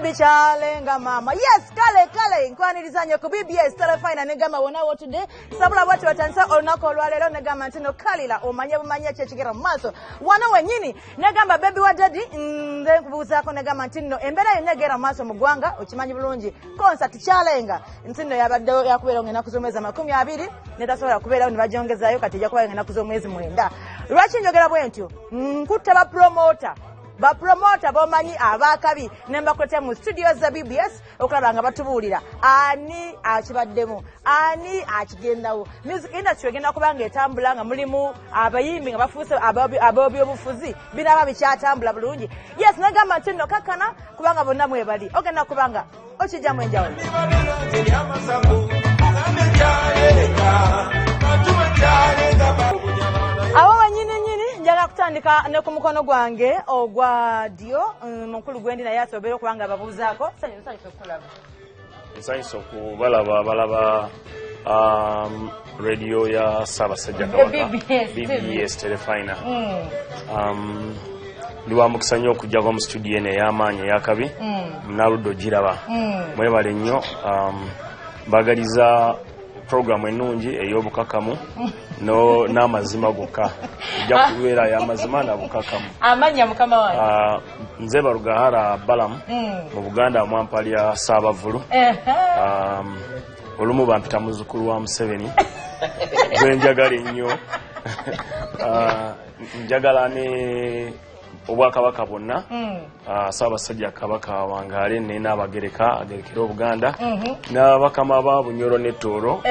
baby chalenga mama. Yes, kale nkwaniriza ku BBS telefina negama wona wo today. Sabula watu watansa olunako olwalero negama ntino kalira omanye bumanya kyekigera maso. Wana wenyini negamba baby wa daddy nze kubuzaako negama ntino embera yenegera maso mugwanga okimanyi bulungi. Concert chalenga ntino yabadde yakubera ngena kuzomeza 20 netasobola kubeera ne bajongezayo kati jakuba ngena kuzomwezi 9. Lwaki njogera bwentyo nkutte ba promoter bomanyi abakabi nemba kote mu studios za BBS okulaba nga batubuulira ani akibaddemu ani akigendawo music industry egenda kubanga etambula nga mulimu abayimbi nga bafuuse abobi obufuzi binaba bikyatambula bulungi. Yes, nagamba nti nno kakkana kubanga bonna mwebali ogenda kubanga okijjamu enjawulo. Awo wanyini njaga kutandika ne ku mukono gwange ogwa dio mukulu gwendi naye asobera okubanga babuuzaako nsanyusa okubalaba radio ya Ssaabasajja Kabaka BBS telefina ndiwa mukisa nnyo okujja mu studio eno ey'amaanyi ey'akabi naludde ogiraba mwebale nnyo mbagaliza program ennungi ey'obukakamu n'amazima gokka ejja kubeera y'amazima n'abukakamu. Amanya mukama wange nze Barugahara Balamu mu Buganda mwampalya Saabavulu olumu bampita muzzukulu wa Museveni gwe njagala ennyo njagala ne obwakabaka bwonna Ssaabasajja Kabaka wangaale n'abagereka agerekera Obuganda n'abakama ba Bunyoro ne Tooro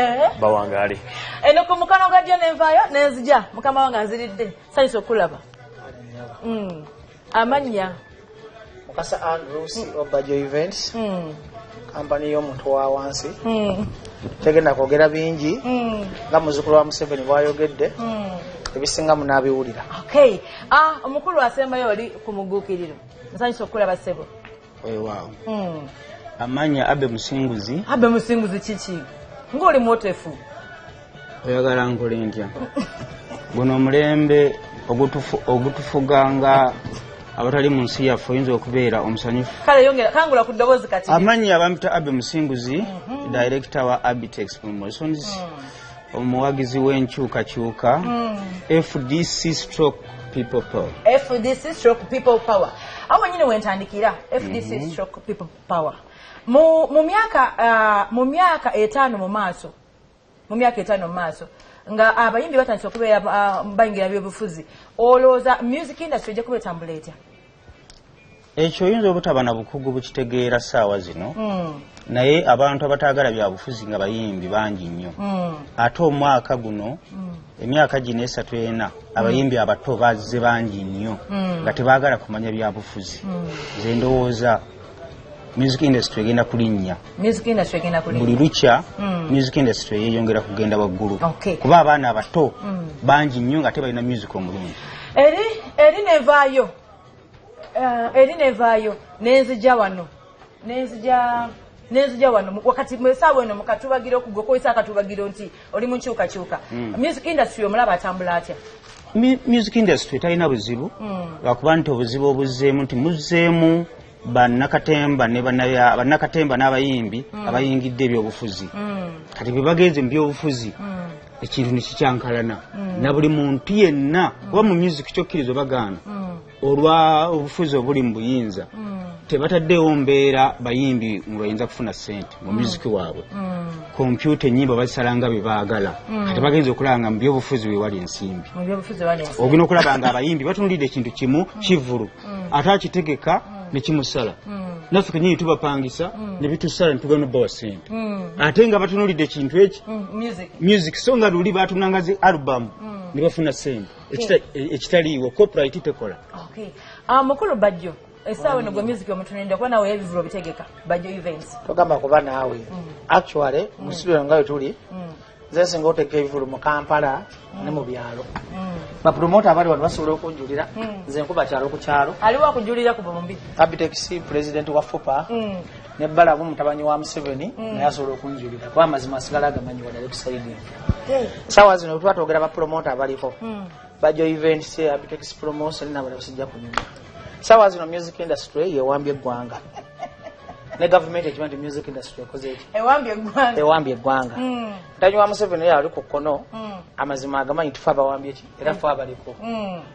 bawangaale. Eno ku mukono gwa ddyo nenvaayo nenzija mukama wange nziridde sanyusa okulaba. Amanya Mukasa Andrews Obajo Events kampani y'omuntu wa wansi tegenda kwogera bingi nga muzzukulu wa Museveni bw'ayogedde ebisinga munabiwulira. Okay. Omukulu asembayo oli ku muguukiriro nsanyusa okulaba ssebo. Wow. Amanya Abe Musinguzi. Abe Musinguzi kiki ng'oli mwotefu oyagala nkole ntya guno omulembe ogutufuganga abatali mu nsi yaffe oyinza okubeera omusanyufu. Kale yongera kangula ku ddoboozi kati. Amanya abamuta Abe Musinguzi director wa Abitex Promotions omuwagizi w'enkyukakyuka FDC stroke people power. FDC stroke people power. Awo nyine wentandikira FDC stroke people power. Mu myaka 5 mu maaso. Mu myaka 5 mu maaso nga abayimbi batandise okubeera bayingira by'obufuzi. Olooza music industry ejja kuba etambula etya? Ekyo oyinza obutaba na bukugu bukitegeera ssaawa zino naye abantu abataagala byabufuzi nga bayimbi bangi nnyo ate omwaka guno emyaka gino 3-4 abayimbi abato bazze bangi nnyo nga tebaagala kumanya byabufuzi. Nze ndowooza music industry egenda kulinnya buli lukya music industry yeyongera kugenda waggulu kuba abaana abato bangi nnyo nga tebalina music omulungi. Eri nevaayo nenzija wano wakati mwesaawa eno mukatubagiro okugokoyesa akatubagiro nti oli mu nkyukakyuka. Music industry omulaba atambula atya? Music industry talina buzibu lwakuba nti obuzibu obuzzeemu nti muzzeemu bannakatemba n'abayimbi abayingidde ebyobufuzi kati bwe bagenze mu byobufuzi ekintu nekikyankalana na buli muntu yenna kuba mu music kyokkirizo bagaana olwa obufuzi obuli mu buyinza tebataddewo mbeera bayimbi mu bayinza kufuna ssente mu music waabwe. Kompyuta ennyimba bazisalanga bye baagala kati bagenze okulaba nga mu byobufuzi we wali ensimbi. Ogenda okulaba nga abayimbi batunulidde ekintu kimu kivulu ate akitegeka ne kimusala naffe kenyini tubapangisa ne bitusala ne tugenda obbawa ssente ate nga batunulidde ekintu eki music so nga luli batunanga zi album ne bafuna ssente ekitaliiwo copyright tekola. Mukulu Bajjo essaawa eno gwe music omutunulidde kuba nawe ebivulo bitegeka Bajjo Events togamba kuba naawe actually mu studio nga tuli nze singa oteeka ebivulo mu Kampala ne mu byalo bapromota abali wano basobola okunjulira nze nkuba kyalo ku kyalo aliwo akujulira ku bombi Abitex president wa FUPA ne Balabu mutabanyi wa Museveni naye asobola okunjulira kuba amazima asigala agamanyi wadala kusaidia. Sawa zino twatogera bapromota abaliko Bajjo Events Abitex Promotion n'abalala basijja kunyuma. Sawa zino music industry yewambye eggwanga ne government ekimanyi nti music industry ekoze eki ewambye eggwanga mutanyi wa Museveni yali ali ku kkono amazima agamanyi tufe abawambye ki era fe abaliko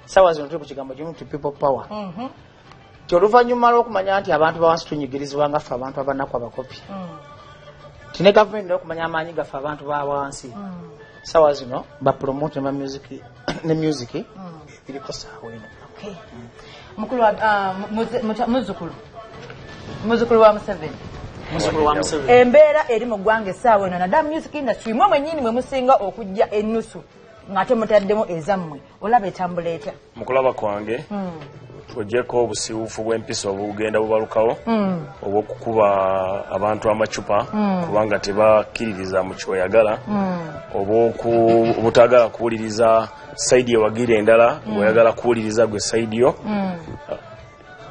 sawa zino tuli ku kigambo kimu nti people power ti oluvannyuma lw'okumanya nti abantu bawansi tunyigirizibwa nga ffe abantu abanaku abakopi ti ne gavumenti n'okumanya amaanyi gaffe abantu bawansi sawa zino bapromote ne music biriko saawa eno mukulu muzzukulu wa Museveni embeera eri mu ggwanga essaawa eno naddala music industry mwe mwennyini mwe musinga okujja ennusu ng'ate mutaddemu ezammwe olaba etambula etya mukulaba kwange ogyeko obusiiwuufu bw'empisa obugenda bubalukawo obw'okukuba abantu amacupa kubanga tebakkiririza mu kyoyagala obutagala kuwuliriza sayidi ewagira endala ng'oyagala kuwuliriza gwe sayidi yo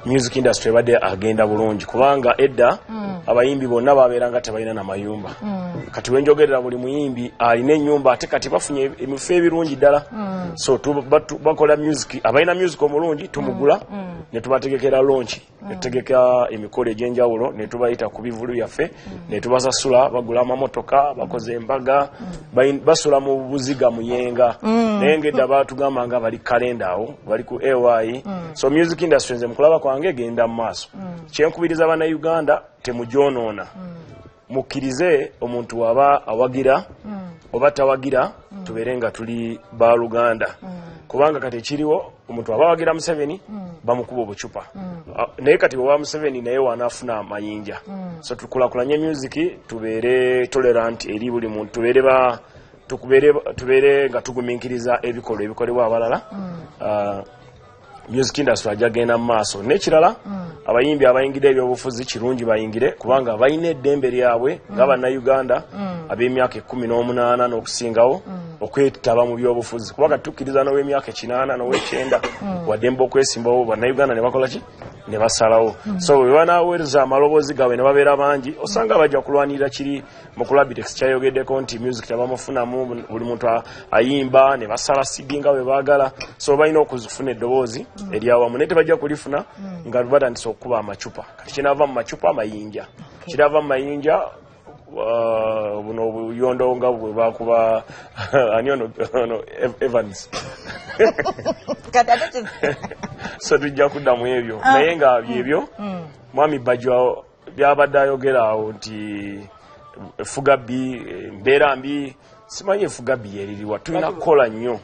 music industry ebadde agenda bulungi kubanga edda abayimbi bonna babeeranga tebalina namayumba kati wenjogerera buli muyimbi alina ennyumba ate kati bafunye ebifo ebirungi ddala so bakola music abalina music omulungi tumugula ne tubategekera launch ne tutegeka emikolo egy'enjawulo ne tubayita ku bivulu byaffe ne tubasasula bagula amamotoka bakoze embaga basula mu buziga muyenga naye ngedda baatugamba nga bali kalenda awo bali ku AY so music industry nze mukulaba kwange egenda mu maaso kyenkubiriza bannayuganda temugyonoona mukkirize omuntu waba awagira oba tawagira tubeere nga tuli baluganda kubanga kati ekiriwo omuntu waba awagira Museveni bamukuba obucupa naye kati owa Museveni naye wanaafuna amayinja so tukulakulanye music tubeere tolerant eri buli muntu tubeere nga tugumiikiriza ebikolwa ebikolebwa abalala music industry ajagenda mu maaso n'ekirala abayimbi abayingire ebyobufuzi kirungi bayingire kubanga balina eddembe lyabwe ng'abannayuganda ab'emyaka 18 n'okusingawo okwetaba mu byobufuzi kubanga tukkiriza n'ow'emyaka 8 n'ow'ekyenda waddembe okwesimbawo bannayuganda ne bakola ki ne basalawo so bwe banaaweereza amaloboozi gaabwe ne babeera bangi osanga bajja kulwanirira kiri mu Kulabitex kyayogeddeko nti music tebamufunamu buli muntu ayimba ne basala CD nga bwe baagala so balina okuzifuna eddoboozi eryawamu naye tebajja kulifuna nga batandise okukuba amacupa kati kinaava mu macupa amayinja kinaava mu mayinja buno obuyondo nga bwe bakuba ani ono Evans so tujja kuddamu ebyo naye nga byebyo mwami Bajwa byabadde ayogera awo nti efuga bbi mbeera mbi simanyi efuga bbi yeririwa tulina kukola nnyo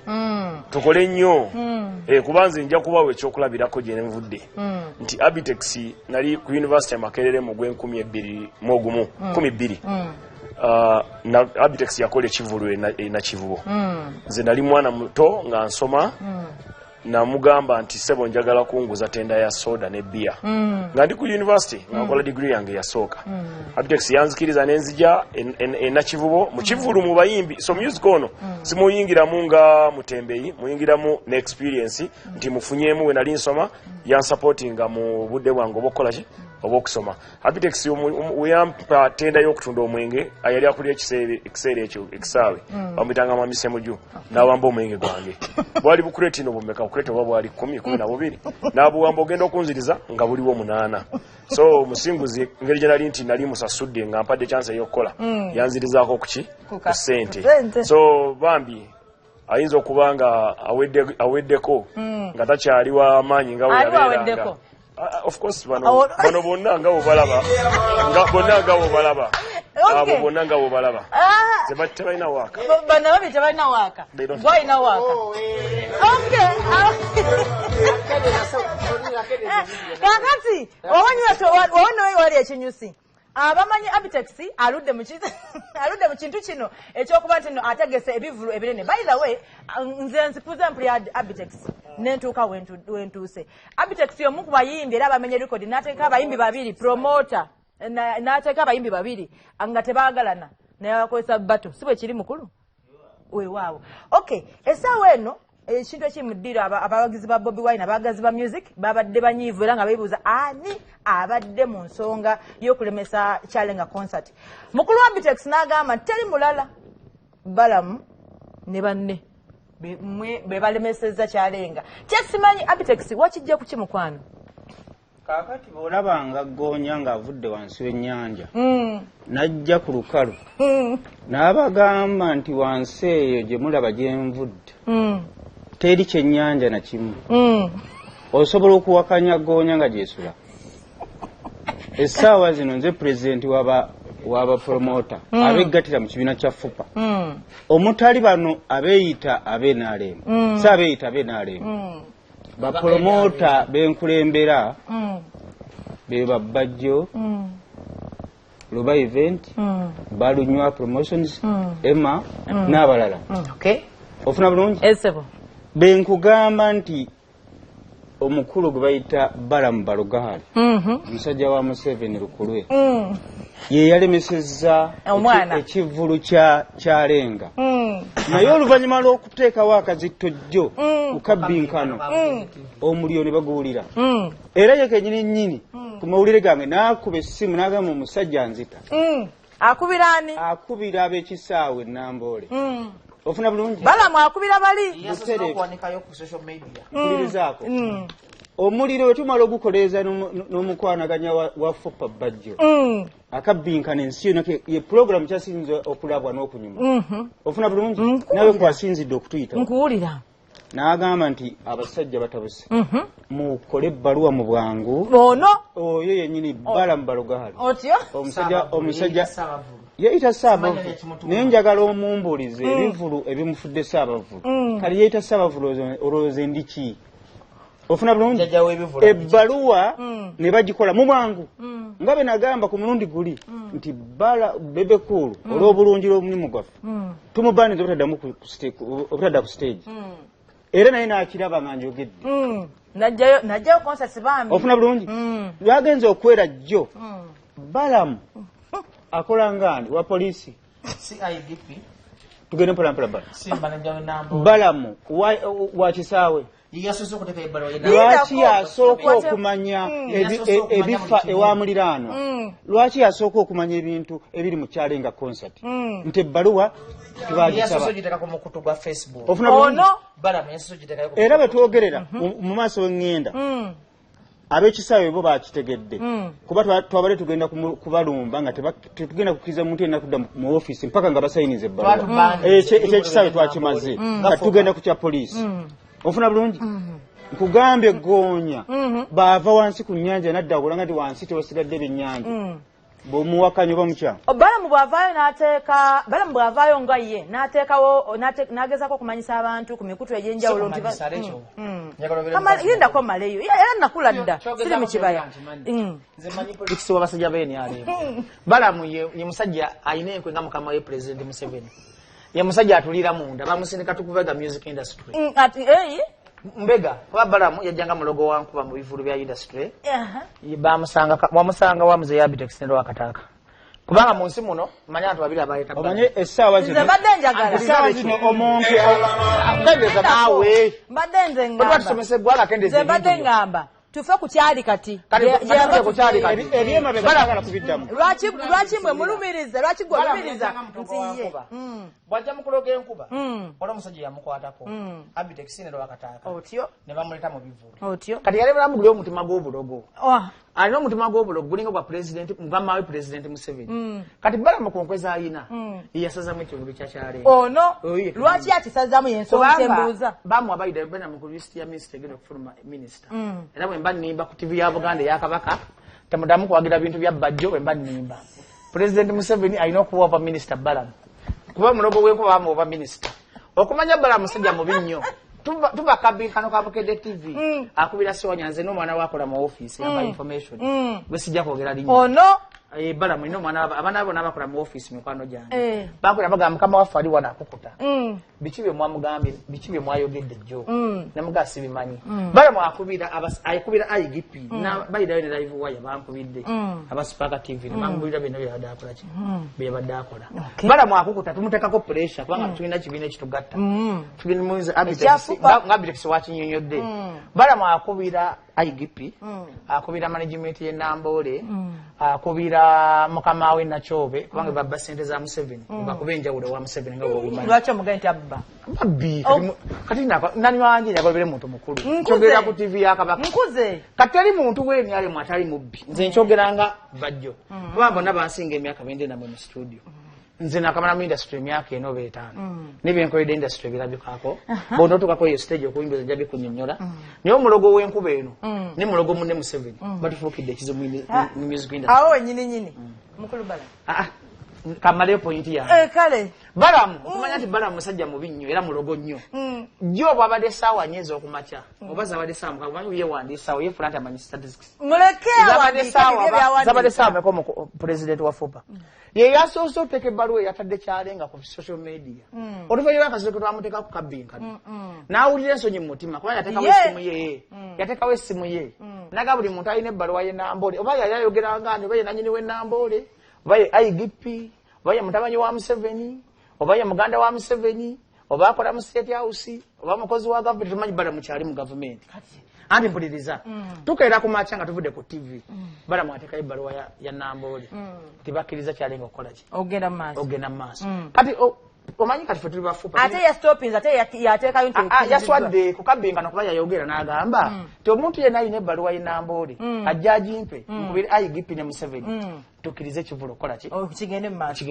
tukole nnyo kubanze nja kubawo ekyokulabirako gye nvudde nti Abitex nali ku University ya Makerere mu gwe12 na Abitex yakola ekivulu na kivubo nze nali mwana muto nga nsoma namugamba nti sebo njagala kunguza tenda ya soda ne bia nga ndi ku university nga nkola degree yange yasooka Abitex yanzikiriza nenzija na kivubo mu kivulu mu bayimbi so music ono simuyingiramu nga mutembeyi muyingiramu ne experience nti mufunyemu we nali nsoma yansupportinga mu budde bwange obukola ki obokusoma Abitex uyampa tenda y'okutunda omwenge ayali akulira ekiseera ekyo ekisaawe bamuyitanga Mwami Ssemuju n'awamba omwenge gwange bwali bukureti no bumeka bukureti oba bwali 10-12 n'abuwamba ogenda okunziriza nga buliwo 8 so musinguzi ngeri gye nali nti nali musasudde nga mpadde chance y'okukola yanzirizaako kuki ku ssente so bambi ayinza okuba nga aweddeko nga takyali wa maanyi nga weyabeeranga of course bano bonna nga obalaba abo bonna nga obalaba tebalina waka bano babi tebalina waka gwalina waka kakati wawanyiwa wali ekinyusi abamanyi Abitex aludde mu kintu kino ekyokuba nti no ategese ebivulu ebirene by the way nze nzipuza mpuli Abitex nentuuka wentuuse Abitex yomu ku bayimbi era abamenye record n'ateeka abayimbi babiri promoter n'ateeka abayimbi babiri nga tebaagalana naye bakozesa bato si bwe kiri mukulu weewaawo okay essaawa eno ekintu ekimuddira abawagizi ba Bobi Wine abagazi ba music babadde banyiivu era nga beebuuza ani abadde mu nsonga y'okulemesa Kyalenga concert mukulu wa Abitex n'agamba nti teri mulala balamu ne banne be balemesezza Kyalenga kyesimanyi Abitex wakijja ku kimukwano Kaakati bw'olabanga Ggoonya ng'avudde wansi w'ennyanja n'ajja ku lukalu n'abagamba nti wansi eyo gye mulaba gye nvudde teri kyennyanja na kimu osobola okuwakanya Ggoonya nga gyesula. Essaawa zino nze pulezidenti waba promota abeegattira mu kibiina kya FUPA omutali bano abeeyita ab'NRM si abeeyita ab'NRM bapromota benkulembera be Babajjo Luba event Balunywa promotions Emma n'abalala ofuna bulungi benkugamba nti omukulu gwe bayita Balamu Balugaali omusajja wa Museveni Lukulwe ye yalemesezza ekivvulu kya Lenga naye oluvannyuma lw'okuteekawo akazittojjo ku kabbinkano omuliro ne baguwulira era ye kennyini nnyini ku mawulire gange n'akuba essimu n'agamba omusajja nzita akubira ani akubira ab'ekisaawe Namboole ofuna bulungi Balamu akubira bali yasobola ku social media kulirizaako omuliro we tumala ogukoleeza n'omukwanaganya wa FUPA Bajjo akabbinkana ensi yonna ye pulogulamu kyasinze okulabwa n'okunyuma ofuna bulungi nawe kwasinzidde okutuyita nkuwulira n'agamba nti abasajja batabuse mukole ebbaluwa mu bwangu ono oyo yennyini Balamu Balugaali otyo omusajja yeyita Saabavulu naye njagala omumbuulize ebivulu ebimufudde Saabavulu kale yeyita Saabavulu olowooza ndiki ofuna bulungi ebbaluwa ne bagikola mu bwangu nga be nagamba ku mulundi guli nti Bebekulu olw'obulungi lw'omulimu gwaffe tumubaaniza obutadda ku stage era naye n'akiraba nga njogedde najjayo konsesi bambi ofuna bulungi lwagenza okwera jjo Balamu akola ngani wa poliisi CIDP tugende mpolampola Balamu wa kisaawe lwaki yasooka okumanya ebifa ewa muliraano lwaki yasooka okumanya ebintu ebiri mu Kyalenga concert nti ebbaluwa tebagisaba era betwogerera mu maaso w'eŋŋenda ab'ekisaawe bo bakitegedde kuba twabadde tugenda kubalumba nga tetugenda kukkiriza muntu yenna kudda mu ofiisi mpaka nga basayiniza ebbaluwa ekyekisaawe twakimaze nga tugenda ku kya poliisi ofuna bulungi nkugambye Ggoonya baava wansi ku nnyanja nadda okulanga nti wansi tewasigadde ebyennyanja bw'omuwakanya oba mukyamu Balamu bw'avaayo n'ateeka Balamu bw'avaayo nga ye n'ateekawo n'agezaako okumanyisa abantu ku mikutu egy'enjawulo nti yendako maleyo era nakula dda siri mu kibaya nze manyi politikisi w'abasajja b'NRM Balamu ye musajja alina enkwe nga mukama we Pulezidenti Museveni ye musajja atulira munda bamusindika tukuvega music industry mbega kuba Balamu yajjanga mulogo wa nkuba mu bivulu bya industry bamusanga wa muzeeyi Abitex ne Wakataaka kubanga mu nsi muno manya abantu babiri abayita omanye essaawa zino essaawa zino omuntu akendeza naawe mbadde nze ngamba tufe ku kyali kati lwaki mwe mulumiriza lwaki gwe olumiriza nti ye bwajja mukuloga enkuba olwo omusajja yamukwatako Abitex ne Wakataaka otyo ne bamuleta mu bivulu otyo kati yali Balamu guli omutima gw'obulogo alina omutima gw'obulogo gulinga bwa Pulezidenti mugamba we Pulezidenti Museveni kati Balamu ku nkweza alina yasazamu ekivulu kya Kyalenga ono lwaki akisazamu yensonga tembuuza bamu abayida bena mu kulisiti ya minisita egenda okufuluma minisita era bwe mba nnimba ku TV ya Buganda eya Kabaka temudamu kuwagira bintu bya Bajjo bwe mba nnimba Pulezidenti Museveni alina okuwa oba minisita Balamu kuba mulogo gwenkuba bamu oba minisita okumanya Balamu musajja mubi nnyo tuba kabbinkano ka Bukedde TV akubira Sonya nze n'omwana wakola mu ofiisi yamba information bwe sijja kwogera linnya ono Balamu ino mwana abaana abo n'abakola mu ofiisi mikwano gyange bakola bagamba mukama waffe ali wano akukuta biki bye mwamugambye biki bye mwayogedde jjo namugaa sibimanyi Balamu akubira IGP bayidayo ne live wire bankubidde abasipaka TV ne bangubira bino byabadde akola ki byabadde akola Balamu akukuta tumuteekako pressure kubanga tulina kibiina ekitugatta tugenda muyiza Abitex wakinyonyodde Balamu akubira IGP akubira management ye Nambole akubira mukama we Nachobe kubanga baba sente za Museveni bakubenja ule wa Museveni nga wo lwacho mugenti abba babbi kati nani wanjye yakobere muntu mukulu nchogera ku TV yakabaka nkuze katali muntu weni ale mwatali mubbi nze nchogeranga bajjo baba nabansinga emyaka 20 na mu studio nze nakamana mu industry emyaka eno betano nibyenkoyede industry birabikako bono tukako yo stage okuyimbiza jabi kunyonyola niyo mulogo w'enkuba eno ni mulogo munne Museveni batufukidde kizo mu music industry awo nyini mukulu bala kamale point ya kale balamu kumanya nti balamu musajja mubi nnyo era mulogo nnyo jjo bwabadde sawa nyezo okumacha obaza abadde sawa mukamanyi ye wandisa ye fulanta amanyi statistics muleke zabadde sawa meko president wa FUPA ye yasoso teke balwe yatadde kyalenga ku social media oluvannyuma akaziko twamuteka ku kabinka nawulira ensonyi mu mutima kubanga yatekawo essimu ye naga buli muntu alina ebbaluwa ye Nambole oba yayogeranga nti oba ye nanyini we Nambole oba ye IGP oba ye mutabanyi wa Museveni oba ye muganda wa Museveni oba akola mu State House oba mukozi wa government tumanyi bala mukyali mu government andi mpuliriza tukaera ku macha nga tuvude ku TV bala mwateka ebbaluwa ya Nambole tibakkiriza kyalenga okukola ki ogenda maaso kati omanyi kati fe tuli bafupa ate ya stoppings ate yateekayo nti yaswadde ku kabinga nokuba yayogera n'agamba ti omuntu yenna alina ebbaluwa ye Nambole ajja agimpe nkubire IGP ne Museveni tukirize kivulo kola ki kigende mu maaso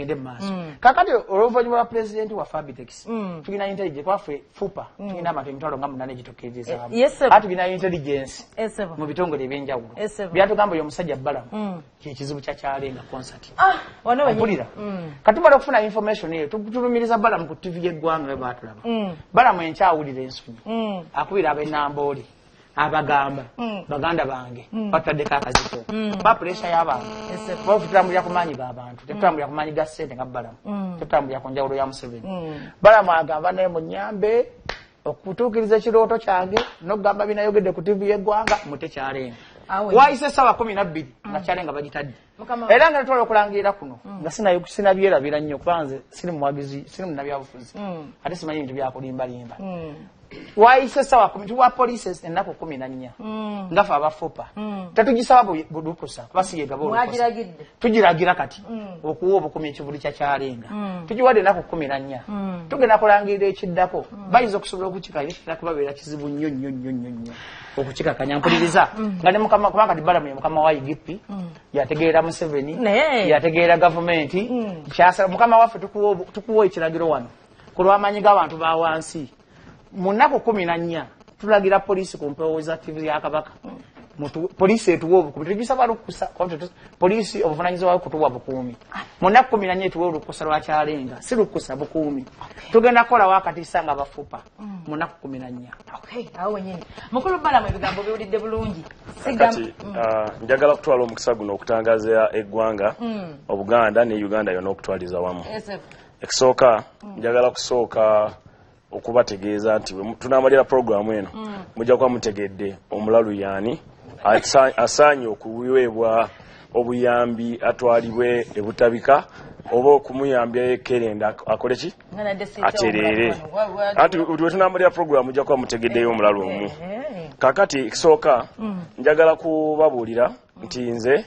kakati oluvannyuma lwa president wa Fabitex tulina intelligence kwaffe FUPA tulina abantu emitwalo nga 8 gitukkiririzaamu ate tulina intelligence mu bitongole ebyenjawulo byatugamba oyo omusajja Balamu kyekizibu kyakyalenga concert mpulira katumala okufuna information eyo tulumiriza Balamu ku TV y'eggwanga we baatulaba Balamu enkyawulira ensonyi akubira ab'e Nambole abagamba baganda bange bataddeko akazito ba pressure y'abantu tutambulira ku maanyi g'abantu tetutambulira ku maanyi ga ssente nga Balamu tetutambulira ku njawulo ya Museveni Balamu agamba naye munyambe okutuukiriza ekirooto kyange n'okugamba binayogedde ku TV y'eggwanga mutekyalenga wayise essaawa 12 nga kyalenga bagitadde era nga netwala okulangirira kuno nga sinabyerabira nnyo kubanga nze siri muwagizi siri munnabyabufuzi ate simanyi bintu byakulimbalimba wayise essaawa 10 tuwa police ennaku 14 ngafe abafupa tetugisaba budukusa kuba siyegaba tugiragira kati okuwa obukumi ekivuli kyakyalenga tugiwadde ennaku 14 tugenda kulangirira ekiddako bayinza okusobola okukika ekitera kubabeera kizibu nnyo okukikakanya mpuliriza nga ne mukama kubanga kati Balamu ye mukama wa IGP yategeera Museveni yategeera gavumenti kyasala mukama waffe tukuwa ekiragiro wano ku lw'amaanyi g'abantu ba wansi mu nnaku 14 tulagira poliisi ku mpewo za TV ya Kabaka poliisi etuwa obukuumi tugisaba lukusa poliisi obuvunaanyizibwa bwayo kutuwa bukuumi mu nnaku 14 etuwa olukusa lwakyalenga si lukusa bukuumi tugenda kukola wakatiisa nga bafupa mu nnaku 14 awo wenyini mukulu Balamu ebigambo biwulidde bulungi kati njagala kutwala omukisa guno okutangaza eggwanga Obuganda ne Uganda yonna okutwaliza wamu ekisooka njagala kusooka okubategeeza nti tunamalira programu eno mujja kuba mutegedde omulalu yaani asaanye okuweebwa obuyambi atwalibwe ebutabika oba okumuyambya ekerenda akole ki atereere anti bwe tunamalira programu mujja kuba mutegeddeyo omulalu omu kakati ekisooka njagala kubabuulira nti nze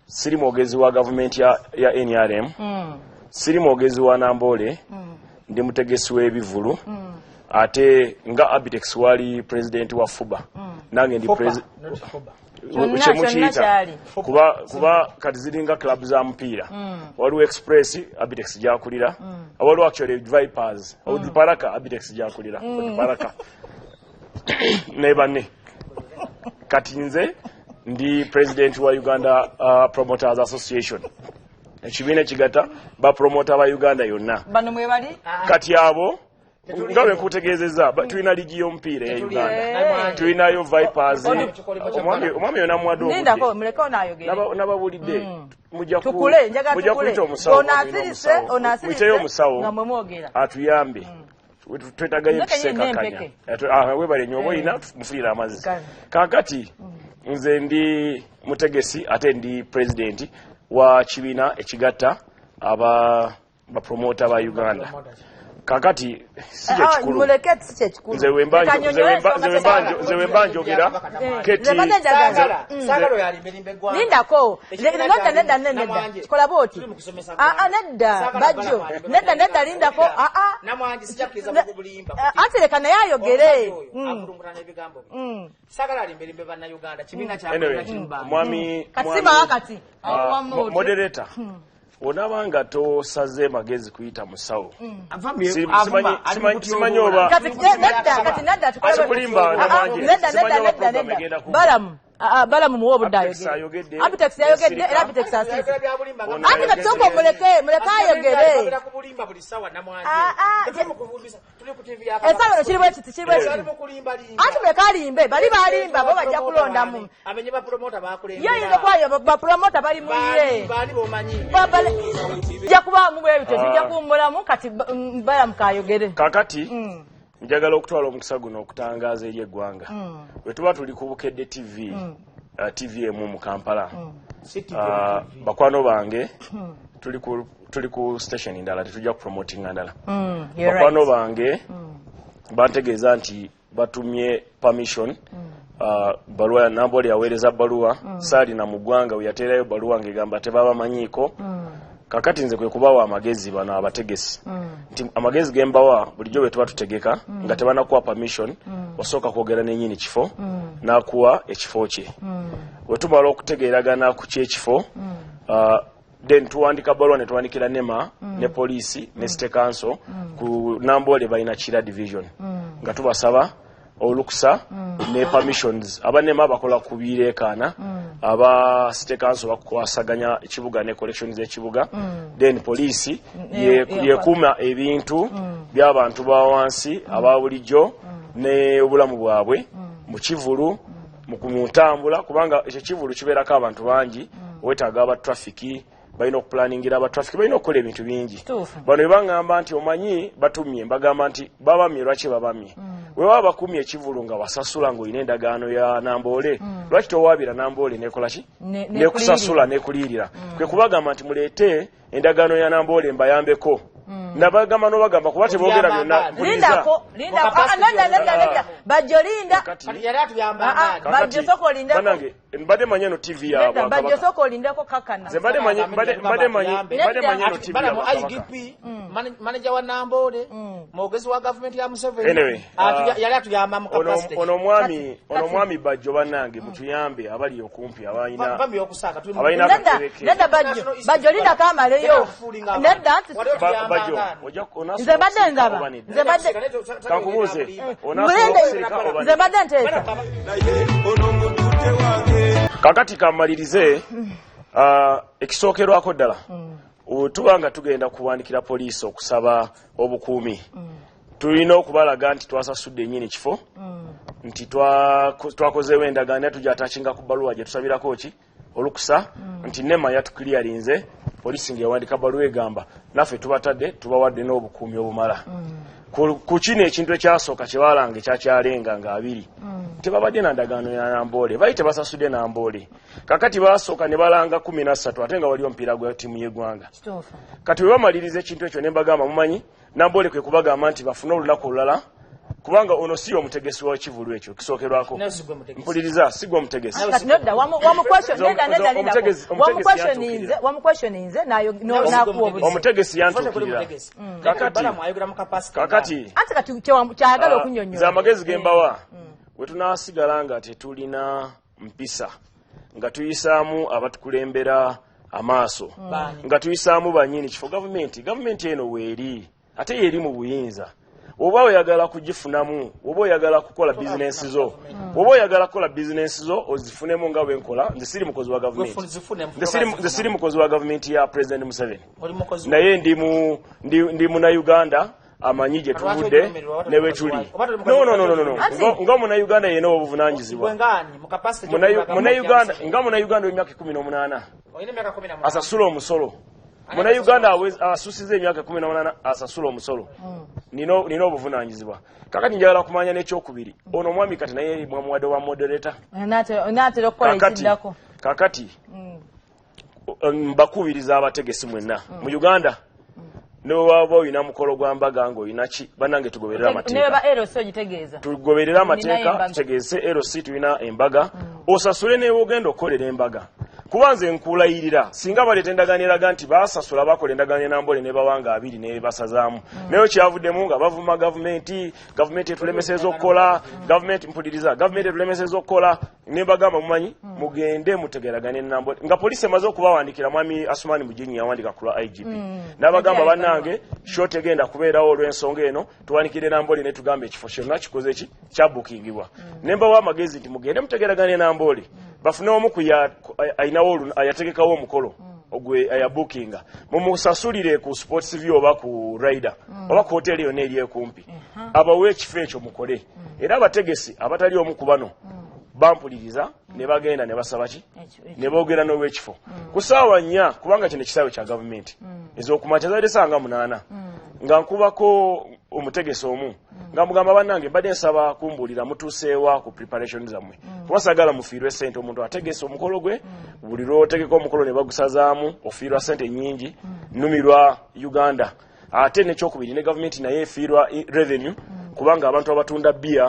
siri mwogezi wa gavumenti ya NRM siri mwogezi wa Nambole ndi mutegesi w'ebivulu ate nga Abitex wali president wa FUBA nange ndi kyemukiyita kuba kati ziringa club za mupiira waliwo Express Abitex gyakulira waliwo actually Vipers Paraka Abitex gyakulira Paraka ne banne kati nze ndi president wa Uganda Promoters Association ekibiina ekigata bapromota ba Uganda yonna kati abo nga bwe nkutegeezezza tulina ligi y'omupiira ya Uganda tulinayo Vipers omwami yonna mwadde nababulidde mujja kuyita omusawo muyiteyo omusawo atuyambe twetagayo tusekakanya webale nnyo oba olina mufuuyira amazzi kaakati nze ndi mutegesi ate ndi president wa kibiina ekigatta bapromota ba Uganda kakati si kye kikulu muleke si kye kikulu nze wembanjogera keti sagalo yali mirimbe gwa lindako nedda kikola boti nedda bajjo nedda lindako namwangi sijakkiza mu kubulimba ate leka naye ayogere akulungula n'ebigambo sagala ali mirimbe banna Uganda kibiina kya mwami kasima wakati moderator onabanga tosaze magezi kuyita musawo simanyi oba kati nedda kulimba nedda balamu muwe obudde ayogere Abitex yayogedde era Abitex asiise ati kati soka muleke ayogere esawa eno kiri bwekiti ati muleke alimbe bali balimba bo bajja kulondamu yo yinza okwayo bapromota bali muye jja kubaamu bwebityo zijja kuwummulamu kati balamu kayogere kakati njagala okutwala omukisa guno okutangaaza eri eggwanga bwe tuba tuli ku Bukedde TV TV emu mu Kampala bakwano bange tuli ku station ndala tetujja kupromotinga ndala bakwano bange bantegeeza nti batumye permission baluwa Nambole yaweereza baluwa saali na mugwanga uyateerayo baluwa ngegamba tebabamanyiiko kakati nze kwe kubawa amagezi bano abategesi nti amagezi gembawa bulijjo bwe tuba tutegeka nga tebanakuwa permission osooka kwogera n'ennyini kifo n'akuwa ekifo kye bwe tumala okutegeeragana ku kyekifo then tuwandika baluwa ne tuwandikira NEMA ne poliisi ne State Council ku Nambole balina Kira division nga tubasaba olukusa ne permissions abanema bakola kubireekana aba State Council bakwasaganya ekibuga ne collections z'ekibuga then poliisi yekuuma ebintu by'abantu ba wansi aba bulijjo ne obulamu bwabwe mu kivulu mu kumutambula kubanga ekyo kivulu kibeerako abantu bangi wetaaga aba traffic balina okuplaningira aba traffic balina okukola ebintu bingi bano bebangamba nti omanyi batumye mbagamba nti babamye lwaki babamye wewa bakumye ekivulu nga wasasula ng'olina endagaano ya Nambole lwaki towaabira Nambole nekolaki nekusasula nekulirira kwe kubagamba nti muleete endagaano ya Nambole mbayambeko nabagamba nobagamba kuba teboogera byonna lindako nedda bajjo linda bajjo soko olindako banange mbadde manyi eno TV yaabwe bajjo soko olindako kakana mbadde manyi eno TV balamu IGP manager wa Nambole mwogezi wa government ya Museveni anyway yali atuyamba mu capacity ono mwami bajjo bannange mutuyambe abali okumpi abalina bambi okusaka tuli nedda bajjo lindako amaleyo nedda bajjo nze badde nzaba nze badde kankubuuze nze badde nteesa kakati kamalirize ekisookerwako ddala tuba nga tugenda kuwandikira poliisi okusaba obukuumi tulina okubalaga nti twasasudde ennyini kifo nti twakozeewo endagaano tujatakinga ku baluwa gye tusabirako ki olukusa nti NEMA yatukiliyarinze poliisi ng'ewandika baluwa egamba naffe tubatadde tubawadde n'obukuumi obumala ku kino ekintu ekyasooka kye baalanga ekyakyalenga nga 2 tebabadde na ndagaano ya Nambole baali tebasasudde Nambole kakati baasooka ne balanga 13 ate nga wali omupiira gwa ttiimu y'eggwanga kati bwe bamaliriza ekintu ekyo ne mbagamba mumanyi Nambole kwe kubagamba nti bafune olunaku olulala kubanga ono si omutegesi wa kivulu ekyo kisookerwako mpuliriza si gwe omutegesi omutegesi yantuukirira kakati nze amagezi gembawa bwe tunaasigala nga tetulina mpisa nga tuyisaamu abatukulembera amaaso nga tuyisaamu bannyini kifo gavumenti eno weeri ate yeeri mu buyinza oba oyagala kugifunamu oba oyagala kukola bizinensi zo oba oyagala kukola bizinensi zo ozifunemu nga bwenkola nze siri mukozi wa gavumenti nze siri mukozi wa gavumenti ya President Museveni naye ndi muna-Uganda amanyi gye tuvudde ne we tuli nga muna-Uganda yenna obuvunaanyizibwa nga muna-Uganda w'emyaka 18 asasula omusolo muna-Uganda asusiza emyaka 18 asasula omusolo nina obuvunaanyizibwa kakati njagala kumanya n'ekyokubiri ono omwami kati naye mwamuwadde wa moderator kakati mbakubiriza abategesi mwenna mu Uganda ne waba oyina mukolo gwa mbaga ng'oyina ki bannange tugoberera amateeka ne ba LC ogitegeeza tugoberera amateeka tutegeeze LC tulina embaga osasule ne wogenda okukolera embaga kubanze nkulayirira singa baleeta endagaano eraga nti baasasula bakola endagaano enambole ne bawanga 2 ne basazaamu naye kyavuddemu nga bavuma gavumenti etulemeseza okukola gavumenti etulemeseza okukola ne bagamba mumanyi mugende mutegeragane enambole nga poliisi emaze okubawandikira mwami Asumani Mujinyi yawandika ku lwa IGP n'abagamba bannange short egenda kubeerawo olw'ensonga eno tuwanikire enambole ne tugamba ekifo kyonna kikoze ki kyabukingibwa ne mbawa amagezi nti mugende mutegeragane enambole bafune omu ku ayinawo ayategekawo omukolo ogwe ayabukinga mumusasulire ku sports view oba ku rider oba ku hoteli yonna eri ekumpi abawe ekifo ekyo mukole era abategesi abatali omu ku bano bampuliriza ne bagenda ne basaba ki ne boogera n'ow'ekifo ku ssaawa 4 kubanga kino ekisaawe kya gavumenti ez'okumakya zaali sanga 8 nga nkubako omutegesi omu nga mugamba bannange mbadde nsaba kumbuulira mutuuseewa ku preparation zammwe kuba saagala mufiirwe ssente omuntu ategese omukolo gwe buli lw'otegeka omukolo ne bagusazaamu ofiirwa ssente nnyingi nnumirwa Uganda ate nekyokubiri ne gavumenti naye efiirwa revenue kubanga abantu abatunda bbiya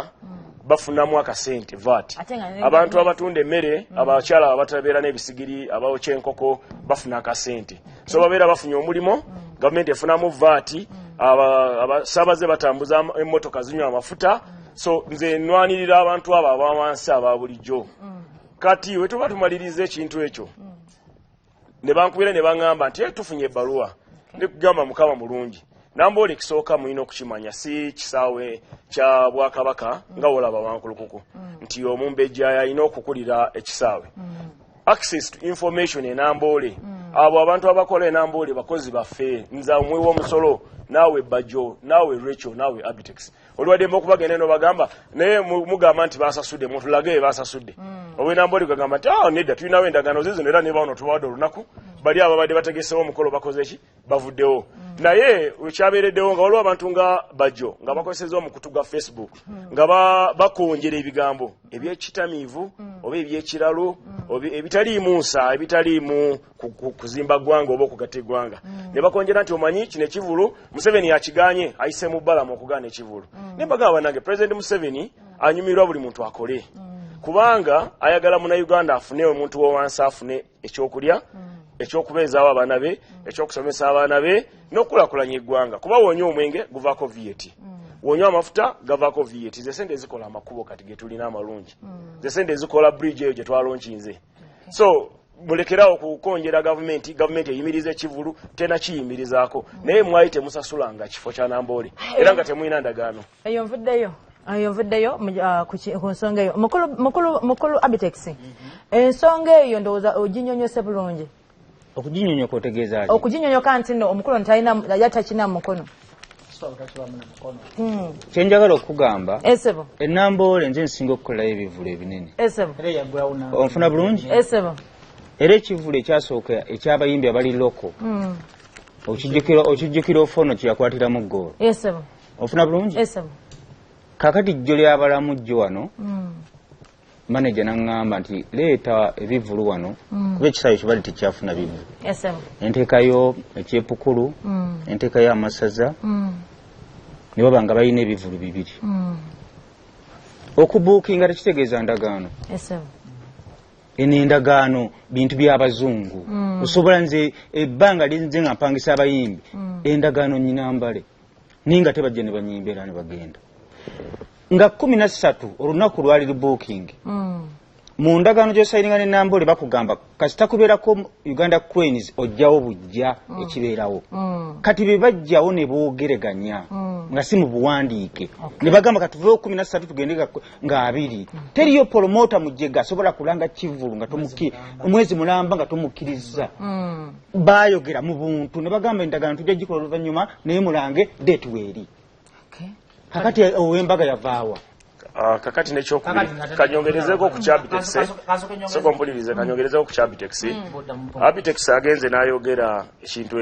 bafunamu akasente VAT abantu abatunda emmere abakyala abatabeera n'ebisigiri abawokya enkoko bafuna akasente so babeera bafunye omulimo gavumenti efunamu VAT abasaabaze batambuza emmotoka zinywa amafuta so nze nwanirira abantu abo abawansi aba bulijjo kati we tuba tumaliriza ekintu ekyo ne bankubira ne baŋŋamba nti tufunye ebbaluwa ne kugamba mukama mulungi Nambole kisooka mulina okukimanya si kisaawe kya Bwakabaka nga wolaba Wankulukuku nti omumbejja yalina okukulira ekisaawe access to information enambole abo abantu abakola enambole bakozi baffe nza omwe w'omusolo naawe Bajo naawe Rachel naawe Abitex olwadde mbokubagenda eno bagamba naye mugamba nti basasudde mutulage basasudde obwenambole gagamba nti nedda tulinawo endagaano zizo era ne baano tubawadde olunaku bali ababadde bategesewo omukolo bakoze ki bavuddewo naye ekyabeereddewo nga waliwo abantu nga Bajo nga bakozeseza omukutu gwa Facebook nga bakonjera ebigambo ebyekitamiivu oba ebyekiralo ebitaliimu nsa ebitaliimu kuzimba ggwanga oba okugatta eggwanga ne bakonjera nti omanyi kino ekivulu Museveni yakiganye ayise mu bbalamu okugaana ekivulu ne bagamba bannange President Museveni anyumirwa buli muntu akole kubanga ayagala Munnayuganda afune omuntu w'owansi afune ekyokulya ekyokubeezaawo abaana be ekyokusomesa abaana be n'okulakulanya eggwanga kuba wonya omwenge guvaako VAT wonya amafuta gavaako VAT ze sente ezikola amakubo kati ge tulina amalungi ze sente ezikola bridge eyo gye twalonkinze so mulekerawo kukonjera gavumenti eyimiriza ekivulu tena kiyimirizaako naye mwali temusasulanga kifo kya Nambole era nga temulina ndagaano eyo nvuddeyo ku nsonga eyo mukulu Abitex ensonga eyo ndowooza oginyonyose bulungi okuginyonyoka otegeeza ati okuginyonyoka nti no omukulu ntalina yatakina mu mukono kyenjagala okugamba esebo enambole nze nsinga okukolayo ebivulu ebinene esebo onfuna bulungi esebo era ekivulu ekyasooka ekyabayimbi abali loko okijjukira ofono kyeyakwatiramu ggoolo esebo onfuna bulungi esebo kakati jjo lyabalamu jjo wano manager naŋŋamba nti leeta ebivulu wano kuba ekisaawe kibali tekyafuna bivulu enteekayo ekyepukulu enteekayo amasaza ne baba nga balina ebivulu 2 okubuukinga tekitegeeza ndagaano eno endagaano bintu by'abazungu osobola nze ebbanga linze nga mpangisa abayimbi endagaano nyinambale ninga tebajja ne banyimbera ne bagenda nga 13 olunaku lwali booking mu ndagaano gy'osayininga ne Nambole bakugamba kasita kubeerako Uganda Queens ojjawo bujja ekibeerawo kati be bajjawo ne boogereganya nga si mu buwandiike ne bagamba katuveewo 13 tugende nga 2 teriyo promota mujjega asobola kulanga kivulu nga omwezi mulamba nga tomukkiriza baayogera mu buntu ne bagamba endagaano tujja gikola oluvannyuma naye mulange date weeri kakati ow'embaga yavaawa kakati nekyokubiri kanyongerezeko ku Abitex soko mpulirize kanyongerezeko ku Abitex Abitex agenze n'ayogera ekintu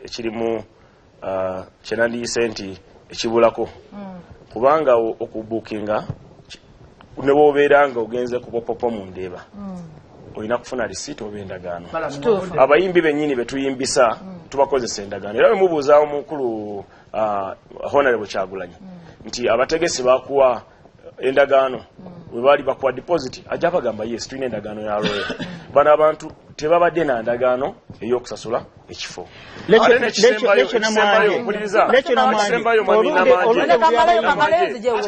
ekirimu kyenandiyise nti ekibulako kubanga okubuukinga ne bw'obeera nga ogenze ku popopo mu ndeeba olina kufuna risiiti oba endagaano abayimbi bennyini betuyimbisa tubakozesa endagaano era wemubuuza omukulu Honorable Kyagulanyi nti abategesi bakuwa endagaano we baali bakuwa deposit ajja bagamba yes tulina endagaano ya lawyer bano abantu tebabadde na ndagaano ey'okusasula ekifo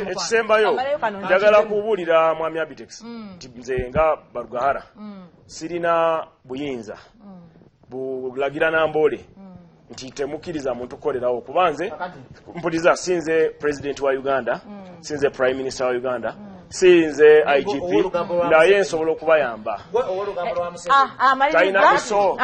ekisembayo njagala kubuulira mwami Abitex nti nze nga Barugahara sirina buyinza bulagira Namboole nti temukkiriza muntu kukolerawo kubanze mpuliriza sinze president wa Uganda sinze prime minister wa Uganda sinze IGP naye nsobola okubayamba talina biso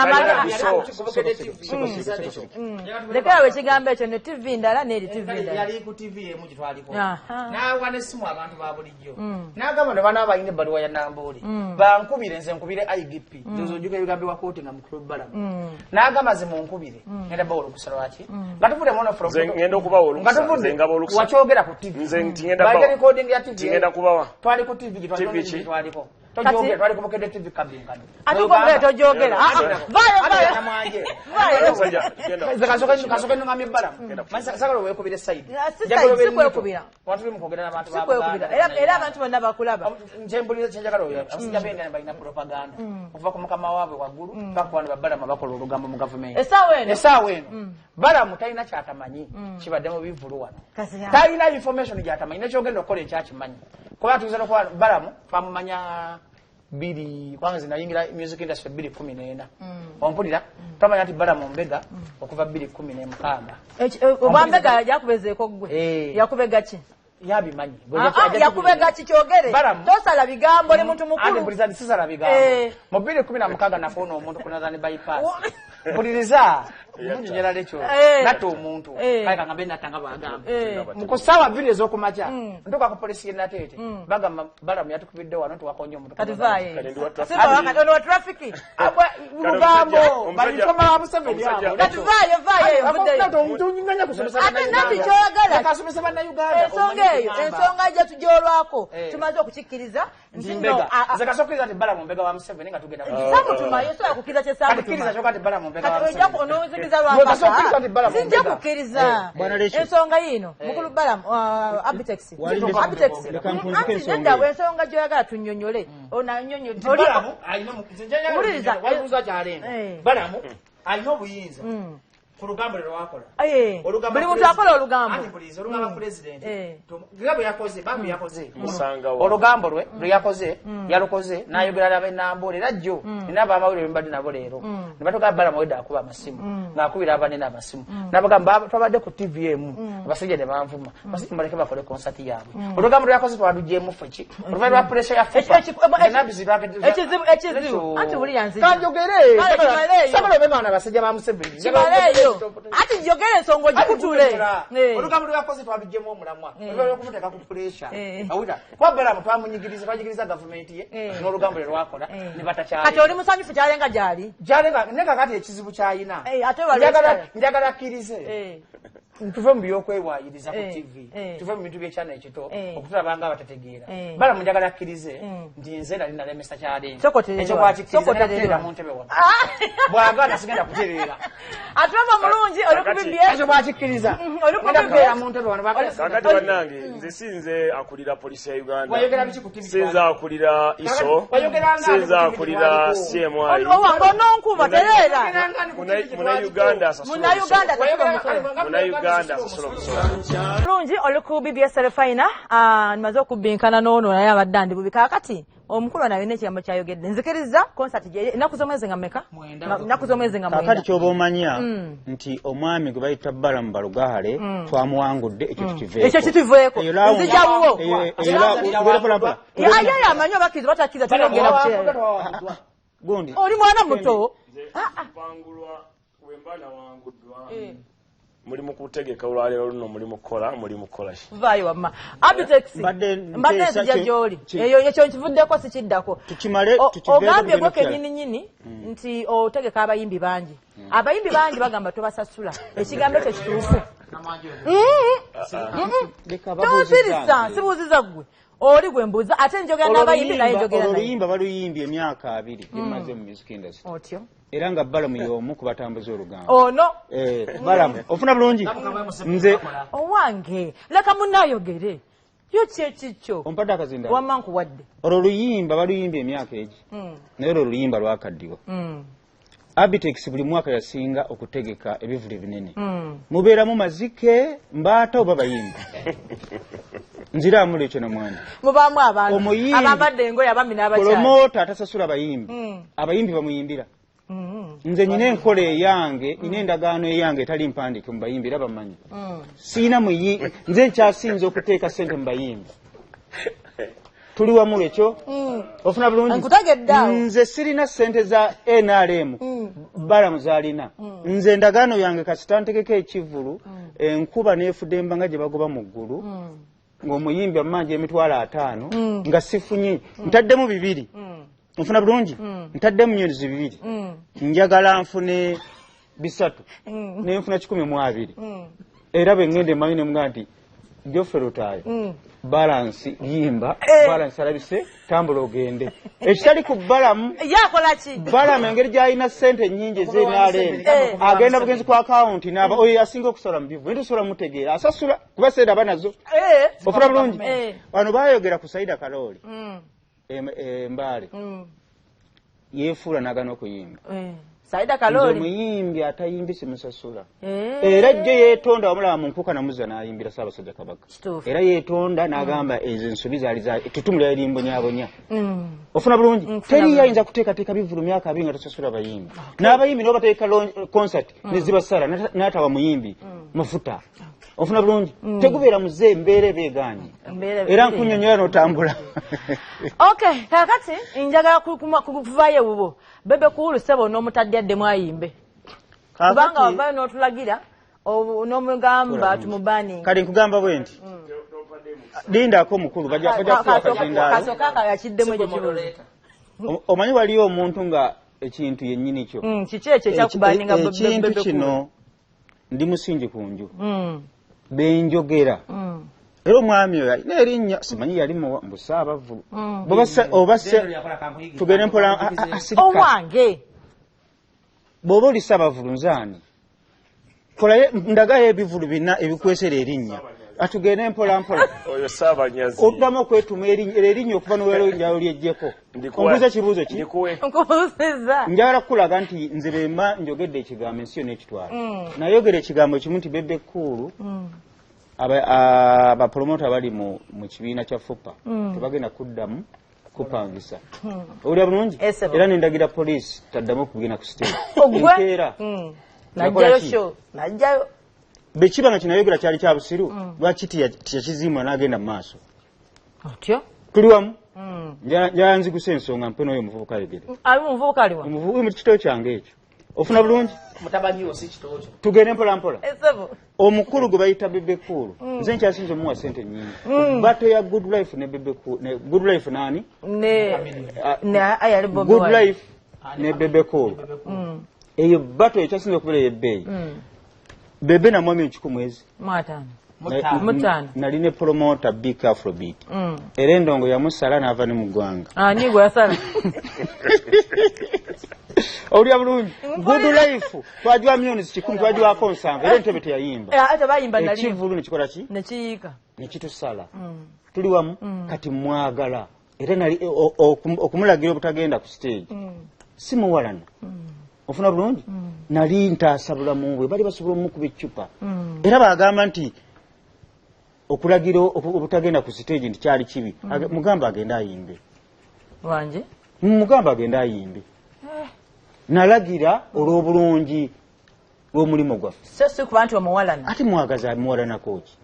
lekera wekigambo ekyo ne TV ndala n'eri TV ndala yali ku TV emu gitwaliko n'awa n'essimu abantu ba bulijjo n'agamba ne bana abalina ebbaluwa ya Namboole bankubire nze nkubire IGP nzo njuka ebigambibwa kooti nga mukulu Balamu n'agamba ze munkubire ngenda bawola okusala lwaki nga tuvudde muno from ngenda okubawa olukusa nze ngaba olukusa wakyogera ku TV nze ngenda bawa recording ya TV ngenda kubawa twali ku TV gitwaliko tojogera twali kubukede TV kabinkano atukongere tojogera kasoke nungamye Balamu sakala wekubire side sikwekubira watu bimukogera n'abantu sikwekubira era abantu bonna bakulaba njembulira kyenjagala oyo abasajja b'endala balina propaganda okuva ku mukama waabwe waggulu bakuwani ba Balamu bakola olugambo mu gavumenti essaawa eno Balamu talina kyatamanyi kibadde mu bivulu wano talina information gyatamanyi nekyogenda okukola ekyakimanyi kuba tuyiza okuba Balamu twamumanya biri kwanza nayingira music industry 2014 ompulira twamanya nti Balamu Mbega okuva 2016 obambega yakubezeeko gwe yakubega ki yabimanyi yakubega ki kyogere tosala bigambo ne muntu mukulu mpuliriza sisala bigambo mu 2016 nafuna omuntu ku Northern bypass mpuliriza munyenyera lekyo natta omuntu kale kangambe natanga bagamba mukusawa vile ez'okumaca ntuka ku polisi ye Nateete bagamba Balamu yatukubidde wano tuwakonye omuntu kativaye siba wa traffic lugambo balisoma wa Museveni abo kativaye mudde omuntu nyinganya kusomesa ate nati kyogala kasomesa bana Uganda ensonga gye tujolwako tumaze okukikkiriza Mbega zakasokiriza nti Balamu Mbega wa Museveni nga tugenda sabu tumaye so yakukiriza kye sabu kiriza kyokati Balamu Mbega wa Museveni sinja kukkiriza ensonga yino mukulu Balamu Abitex nenda ensonga gyoyagala tunnyonnyole Balamu alina obuyinza ku lugambo lwe lwakola buli muntu akola olugambo president nga bwe yakoze babu yakoze olugambo lwe yakoze yalukoze n'ayogera n'abe Namboole era jjo nina amawulire mbadde nabo leero ne batoka Balamu wedda akuba amasimu ng'akubira abanene amasimu n'abagamba twabadde ku TV emu abasajja ne banvuma abasajja baleke bakole konsati yaabwe olugambo lwe yakoze twalugyemu ffe ki oluvannyuma lwa pressure ya FEPA ekizibu anti buli yanzi kanjogere sabala obemana abasajja ba Museveni ati njogere ensonga ogikutule olugambo lwe yakoze twalugyemu omulamwa okumuteeka ku pressure awulira kuba Balamu twanyigiriza gavumenti ye n'olugambo lwe lwakola ne batakyali kati oli musanyufu kyalenga gyali ne kakati ekizibu kyayina njagala akkirize tuve mu byokwewaayiriza ku TV tuve mu bintu by'ekyana ekito okutulabanga abatategeera Balamu njagala akkirize nti nze nali nalemesa kyalenga ekyo bwakikkiriza nakutereera mu ntebe wano bwaganda sigenda kutereera atwava mulungi ekyo bwakikkiriza nakutereera mu ntebe wano kakati bannange nze sinze akulira polisi ya Uganda wayogera biki ku TV sinze akulira ISO sinze akulira CMI ononkuba tereera Uganda asobola okusobola bulungi oli ku BBS Telefina nimaze okubbinkana n'ono naye abadde andibubika kati omukulu nayo n'ekigambo kyayogedde nzikiriza konsati gye ennaku z'omwezi nga mmeka ennaku z'omwezi nga mwenda kakati ky'oba omanya nti omwami gwe bayita Balamu Barugahare twamuwangudde ekyo kituveeko nzijawuwo aye amanyi obakkiriza batakkiriza tuyongera kukyera gundi oli mwana muto mulimu kutegeka olwaleero luno mulimu kukola vaayo wamma Abitex mbadde nzija gy'oli eyo ekyo nkivuddeko sikiddako ogambye gwe kennyininyini nti otegeka abayimbi bangi bagamba tobasasula ekigambo ekyo kituufu Tonsirisa sibuziza gwe. Oli gwe mbuza ate njogera n'abayimbi naye njogera naye. Oluyimba baluyimbye emyaka 2 emaze mu music industry. Otyo. Era nga Balamu y'omu ku batambuza olugamba. Ono. Balamu ofuna bulungi nze owange leka munayogere yo kyekikyo ompadde akazinda wamanku wadde oluyimba baluyimbye emyaka egi naye oluyimba lwakaddiwa. Abitex buli mwaka yasinga okutegeka ebivule binene mubeera mu mazike mbaata oba bayimbi nziramu lekyo namwani mubaamu abantu abambadde engoye abami n'abakyala promota atasasula bayimbi abayimbi bamuyimbira. Nze nyina enkola eyange nina endagaano eyange etali mpandiike mu bayimbi era bamanyi siina nze nkyasinza okuteeka ssente mu bayimbi tuli wamu lekyo ofuna bulungi. Nze sirina ssente za NRM Balamu zaalina nze endagaano yange kasita ntegeko ekivulu enkuba neefudde embanga gye bagoba mu ggulu ng'omuyimbi amanja emitwalo 5 nga sifunye ntaddemu 2 nfuna bulungi ntaddemu nyonzi 2 njagala nfune 3 nenfuna 12 era bwe ngende manyi ne mga nti Geoffrey Rutayo balance yimba balance alabise tambula ogende ekitali ku Balamu yakola ki Balamu engeri gy'alina ssente nnyingi z'enaalemu agenda bugenzi ku akawunti n'aba oyo asinga okusala mu bivu entusobola mutegeera asasula kuba sente banazo ofuna bulungi wano baayogera ku Saida Kalooli Mbale yeefuula n'agana okuyimba Saida Kalooli muyimbi atayimbise musasula era jjo yeetonda wamulaba mu nkuka namuza n'ayimbira Ssaabasajja Kabaka era yeetonda n'agamba ezo ensobi zaali za tutumula eri mbonyabonya ofuna bulungi teri yayinza kuteekateeka bivulu myaka 2 nga tasasula bayimbi n'abayimbi nabo bateeka concert ne zibasala n'atawa muyimbi mafuta ofuna bulungi tegubeera muze embeera beeganye era nkunyonyola n'otambula. Okay kakati njagala kuvaayo bubo Bebe Cool sebo n'omutadde adde mwayimbe kubanga wavayo n'otulagira n'omugamba tumubani kale nkugamba bwe nti lindako mukulu bajja kuwa kazindaalo kasokaka yakiddemu ekyo kibuzo omanyi waliyo omuntu nga ekintu yennyini kyo kiki ekyo ekyakubaninga ekintu kino ndi musingi ku nju benjogera era omwami oyo alina erinnya simanyi yali mu Ssaabavulu oba tugende mpola owange bw'oba oli Ssaabavulu nzaani kolayo ndagayo ebivulu bina ebikwesera erinnya atugende mpola oyo Ssaabanyazi oddamu okwetuma erinnya okuva n'olwero njalo lyejjeko ombuuza kibuuzo ki nkubuuziza njagala kukulaga nti nze bemba njogedde ekigambo ensi yonna ekitwala nayogera ekigambo ekimu nti Bebe Cool abapromota bali mu kibiina kya FUPA tebagenda kuddamu kupangisa owulira bulungi era nendagira poliisi taddamu kugenda ku stage enkeera najjayo show najjayo bekiba nga kinayogera kyali kya busiru lwaki tiyakizimwa n'agenda mu maaso otyo tuli wamu njala nzigusa ensonga mpe n'oyo omuvubuka ayogere ali muvubuka aliwa mu kitoo kyange ekyo ofuna bulungi mutabanyiwo si kitoo kyo tugende mpola mpola esebo omukulu gwe bayita Bebe Cool nze nkyasinza omuwa ssente nnyingi bato ya Good Life ne Bebe Cool ne Good Life nani ne ayali Bobi Good Life ne Bebe Cool eyo bato ekyasinza okubeera ey'ebbeeyi Bebe na mwami 1 mwezi mutano nali ne promota Big Afrobeat era endongo yamusala n'ava ne mu ggwanga ani gwe yasala owulira bulungi Good Life twajwa millions 10 twajwako 7 era entebe teyayimba ate bayimba nali ekivulu nekikola ki nekiyiika nekitusala tuli wamu kati mwagala era nali okumulagira obutagenda ku stage simuwalana ofuna bulungi nali ntaasa bulamu bwe bali basobola omukuba eccupa era bagamba nti okulagira obutagenda ku stage nti kyali kibi mugamba agenda ayimbe wanje mugamba agenda ayimbe nalagira olw'obulungi lw'omulimu gwaffe so si kuba nti omuwalana ate mwagaza muwalanako ki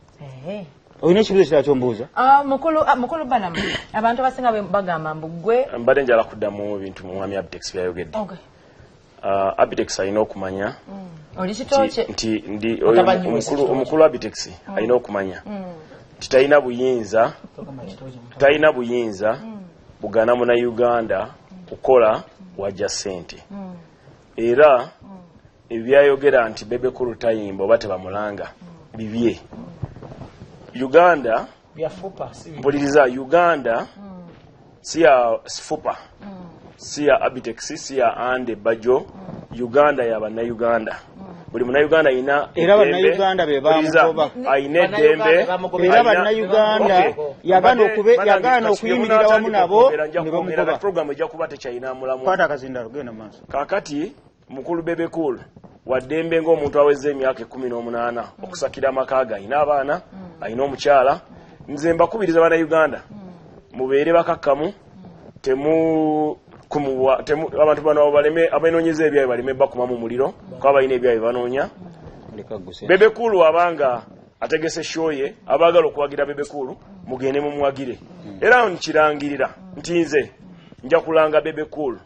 olina ekibuzo kirala kyombuuza mukulu Balamu abantu abasinga bagamba mbu gwe mbadde njala kuddamu ebintu mwami Abitex byayogedde Abitex alina okumanya oli kitooke nti omukulu Abitex alina okumanya nti talina buyinza bugana muna Uganda kukola wajja ssente era ebyayogera nti Bebe Cool tayimba oba tebamulanga bibye Uganda byafupa si mpuliriza Uganda si ya Fupa si ya Abitex si ya Ande Bajo Uganda ya bannayuganda buli munnayuganda ayina era bannayuganda be bamugoba ayina eddembe era bannayuganda yagaana okuyimirira wamu nabo ne bamugoba programu ejja kuba tekyayina mulamu kwata akazindalo genda maaso kaakati mukulu Bebekul waddembe ng'omuntu aweze emyaka 18 okusakira amaka ge ayina abaana ayina omukyala nze mbakubiriza bannayuganda mubeere bakakkamu abantu bano baleme abanoonyeza ebyayo baleme bakuma mu muliro kuba balina ebyayo banoonya Bebekulu abanga ategese shoye abaagala okuwagira Bebekulu mugende mumuwagire era nkirangirira nti nze nja kulanga Bebekulu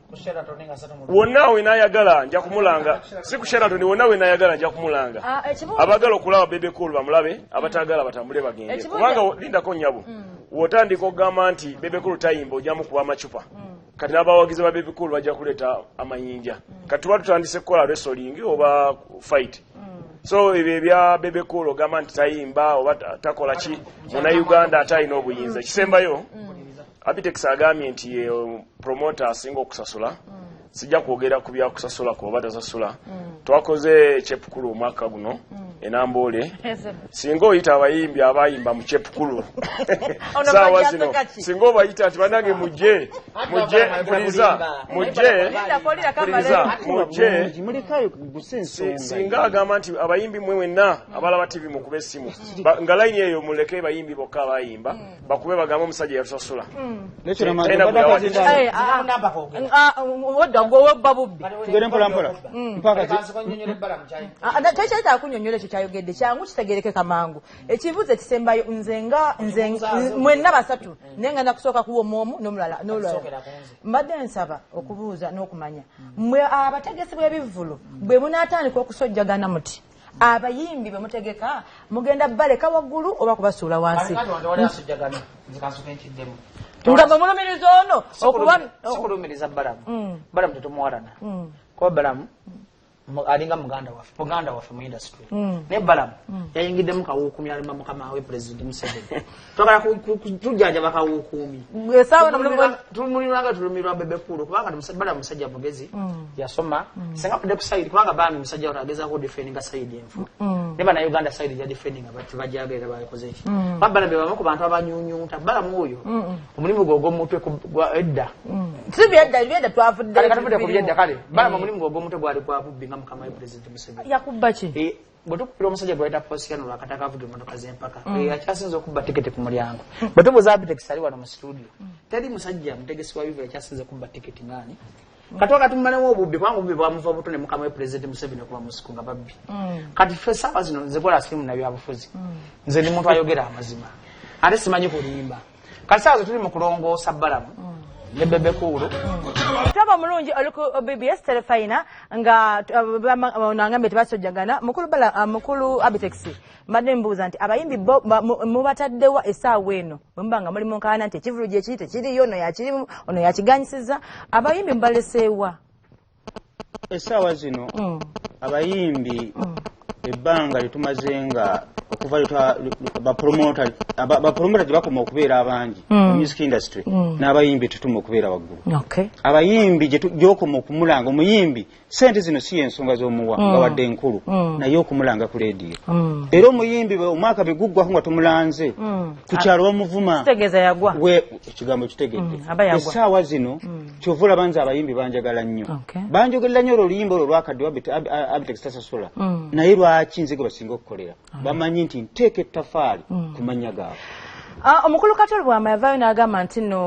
wonna we naayagala nja kumulanga si ku Sheraton wonna we naayagala nja kumulanga abaagala okulaba Bebekulu bamulabe abataagala batambule bagende kubanga lindako nnyabo wotandika okugamba nti Bebekulu tayimba ojjamu kuba amacupa kati n'abawagizi ba Bebekulu bajja kuleeta amayinja kati tuba tutandise kukola wrestling oba fight so ebyo ebya Bebekulu ogamba nti tayimba oba takola ki munnayuganda ate alina obuyinza ekisembayo Abitex agambye nti promoter asinga okusasula sijja kwogera ku byakusasula kuba tasasula twakoze ekyepukulu omwaka guno enambole singa oyita abayimbi abayimba mu kyepukulu saawa zino singa obayita nti banange mujje singa agamba nti abayimbi mwe wenna abalaba TV mukube essimu nga layini eyo muleke bayimbi bokka abayimba bakube bagambe omusajja yatusasula tugere mpolampola tekyayita kunyonyola ekyo kyayogedde kyangu kitegereke kamangu ekibuuzo ekisembayo nze mwenna basatu naye nga nakusooka kuwomoomu n'olulala mbadde nsaba okubuuza n'okumanya mwe abategesi b'ebivvulu bwe munaatandika okusojjagana muti abayimbi be mutegeka mugenda baleka waggulu oba kubasuula wansi nga bwe mulumiriza ono sikulumiriza balamu tetumuwalana kuba balamu alinga muganda waffe mu industry naye balamu yayingiddemu kawuukumi alima mukama we president Museveni twagala tujjanja bakawuukumi tulumuliranga tulumirwa Bebekulu kubanga balamu musajja mugezi yasoma senga pudde ku side kubanga bambi musajja ono agezaako defendinga side enfu ne bannayuganda side ya defendinga tebajagera bakoze eki balamu be bamu ku bantu abanyunyunta balamu oyo omulimu gwe ogw'omutwe edda sibyedda twavudde kale balamu omulimu gwe ogw'omutwe gwali gwabubbi mukama we president Museveni yakubba ki bwe tukupira omusajja gwe yita Posiyano lwakataka avuga emmotoka z'empaka akyasinza okubba tiketi ku mulyango bwe tubuuza Abitex ali wano mu studio teri musajja mutegesi wa biva akyasinza okubba tiketi ngani kati wakati mumanemu obubbi kubanga obubbi bwamuva obutone mukama we president Museveni okuba musiku nga babbi kati ffe saawa zino nze kola simu na byabufuzi nze ndi muntu ayogera amazima ate simanyi kulimba kati saawa ze tuli mu kulongoosa balamu ne Bebekulu taba mulungi oliko BBS telefina nga nangambe tebasojjagana mukulu Abitex mbadde mbuuza nti abayimbi mubataddewa essaawa eno bwe muba nga muli mu nkaana nti ekivulu gye kiri tekiriyo ono yakiganyisiza abayimbi mubaleseewa essaawa zino abayimbi ebbanga litumaze nga okuva bapromota gyebakoma okubeera abangi mu music industry n'abayimbi tetuma okubeera waggulu abayimbi gyokoma okumulanga omuyimbi sente zino si ensonga z'omuwa nga wadde enkulu naye okumulanga ku leediyo era omuyimbi omwaka beguggwako nga tumulanze ku kyalo bamuvuma ekigambo kitegedde essaawa zino kyova olaba nze abayimbi banjagala nnyo banjogerera nnyo oluyimba olwo lwakadde Abitex tasasula naye lwaki nze gwe basinga okukolera bamanyi nti nteeka ettafaali ku mannya gaabwe omukulu Katolo Bwama yavaayo n'agamba nti no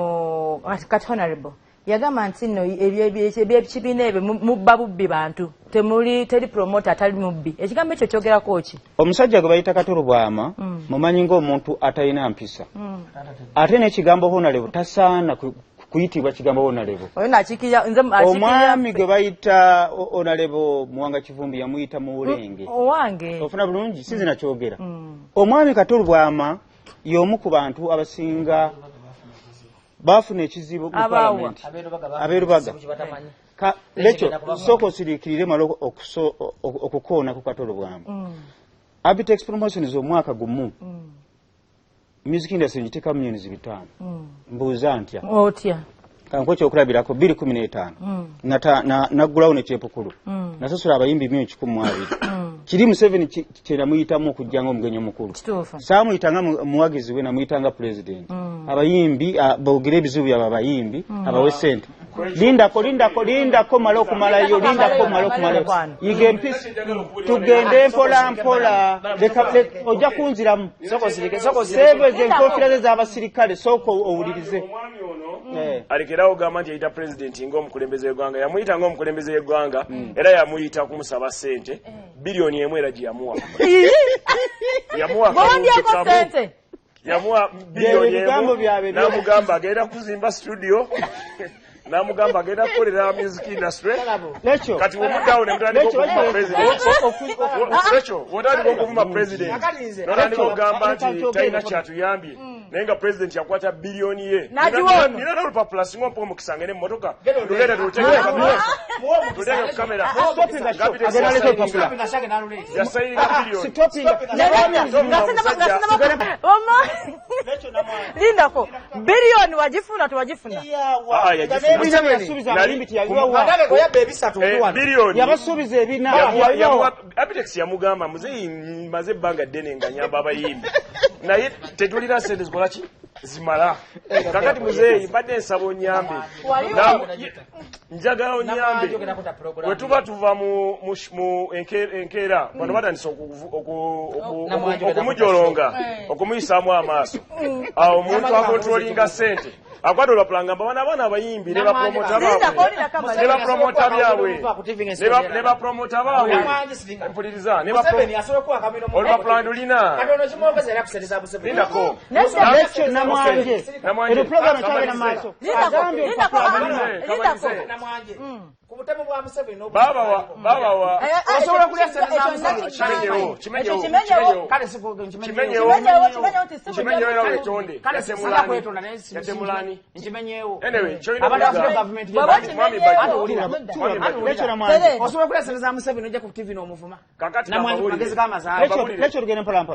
kati honorable yagamba nti no ebyekibiina ebyo mubba bubbi bantu teri promoter atali mubbi ekigambo ekyo kyogerako ki omusajja gwe bayita Katolo Bwama mumanyi ng'omuntu atalina mpisa ate n'ekigambo honorable tasaana kuyitibwa kigambo honorable omwami gwe bayita honorable Muwanga Kivumbi yamuyita Muwulenge owange ofuna bulungi sinzi nakyogera omwami Katolo Bwama y'omu ku bantu abasinga bafuna ekizibu mu parliament abeerubaga lekyo sooka osiriikirire malo okukoona ku Katolo Bwama Abitex Promotions omwaka gumu music industry ngiteeka millions 5 mbuuza ntya otya kanko kyokulabirako 2015 naggulawo nekyepukulu nasasula abayimbi 112 kiri Museveni kyenamuyitamu okujjanga omugenyi omukulu saamuyitanga muwagizi we namuyitanga president abayimbi boogere ebizibu byabo abayimbi abawe sente lindako mala okumalayo yiga empisi tugende mpola ojja kunziramu sebeze enkofiira ze z'abasirikale sooka owulirize alekerawo gamba nti yayita pulezidenti ng'omukulembeze w'eggwanga yamuyita ng'omukulembeze w'eggwanga era yamuyita kumusaba ssente biliyoni emu era gye yamuwa yamuwa biliyoni emu n'amugamba agenda kuzimba studio n'amugamba agenda kukolera music industry kati womuddawo ne mutandika okuvuma president wotandika okuvuma president notandika okugamba nti talina kyatuyambye naye nga president yakwata biliyoni ye nina n'olupapula singa ompa omukisa ngene mmotoka lugenda tuteeke ku kamera yasayininga biliyoni lindako biliyoni wagifuna tewagifuna yabasuubiza ebina Abitex yamugamba muzeeyi maze ebbanga ddene nga nyamba abayimbi naye tetulina sente zikola ki zimala kakati muzeeyi mbadde ensaba onyambe njagala onyambe bwe tuba tuva mu enkeera bano batandisa okumujolonga okumuyisaamu amaaso awo omuntu akontrolinga sente akwata olwapula ngamba abaana abayimbi ne bapromota byabwe ne bapromota baabwe mpuliriza olwapula ndulina lindako namwanje ero program kyagenda maaso kubutemu bwa Museveni babawa osobola kulya sente za Museveni kimenyewo kale sikuge kimenyewo era wetonde yatemulani kimenyewo anyway choina abadde government mwami osobola kulya sente za Museveni ojja ku TV n'omuvuma kakati namwanje magezi k'amazaali lecho lugende mpola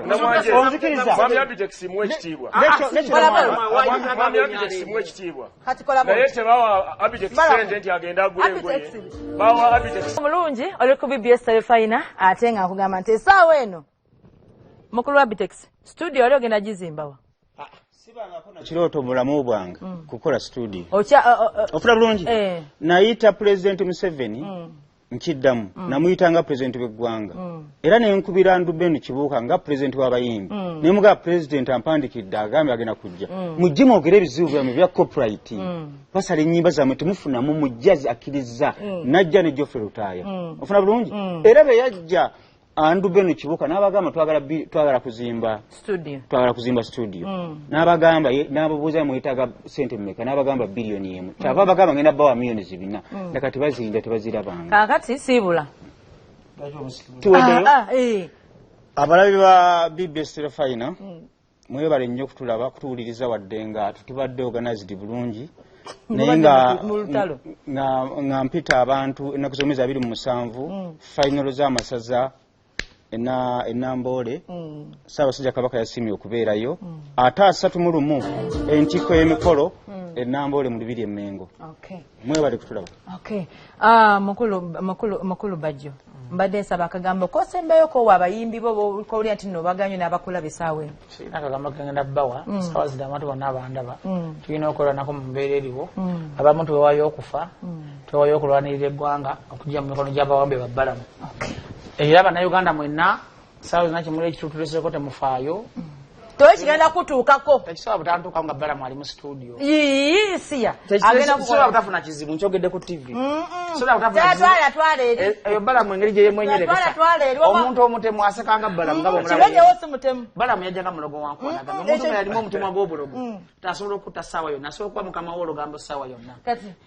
onzikiriza mwami Abitex mu ekitiibwa mwami Abitex mu ekitiibwa naye tebawa Abitex sente nti agenda agule engoye bawa Abitex mulungi oli ku BBS Telefina ate nga nkugamba nti essaawa eno mukulu wa Abitex studio oli ogenda gizimbawa kirooto mulamu bwange kukola studio ofuna bulungi nayita president Museveni nkiddamu namuyitanga president w'eggwanga era nenkubira Ndubeni Kibuuka nga president w'abayimbi nemuga president ampandikidde agambe agenda kujja mujje mwogere ebizibu byammwe bya copyright basala ennyimba zammwe temufunamu mujjazi akkiriza najja ne Geoffrey Lutaaya ofuna bulungi era bwe yajja Ndubeni Kibuuka n'abagamba twagala kuzimba studio n'abagamba n'ababuuza muyitaga sente mmeka n'abagamba biliyoni emu kyava abagamba ngenda bawa miliyoni 4 ndakati bazinda tebazirabanga kakati siibula tuweddeyo abalabi ba BBS Telefina mwebale nnyo kutulaba kutuwuliriza wadde nga tutubadde organized bulungi naye nga mpita abantu ennaku z'omwezi 27 final z'amasaza enamboole Ssaabasajja Kabaka yasimye okubeerayo ate 31 entikko y'emikolo enamboole mu Lubiri Emmengo mwebale kutulaba mukulu Bajjo mbadde nsaba akagambo kosembayo kowa abayimbi bo kowulira nti nno baganywe n'abakola bisaawe sirina akagambo kagenda bbawa saawa zida abantu bonna abandaba tulina okukola nako mu mbeera eriwo abamu tuwewayo okufa tuwewayo okulwanirira eggwanga okujja mu mikono gy'abawambe babbalamu era bannayuganda mwenna saawa zina kimuli ekitutulesereko temufaayo toye kigenda kutuukako tekisobola butantuukawo nga bbalamu ali mu studio siya tekisobola butafuna kizibu nkyogedde ku TV twala eri eyo bbalamu engeri gye yemwenyerekesa omuntu omutemu asekanga bbalamu nga kimenyewo si mutemu bbalamu yajjanga mulogo wankwanaga omuntu yalimu omutima gw'obulogo tasobola okutta ssaawa yonna asobola okuba mukama we olugambo ssaawa yonna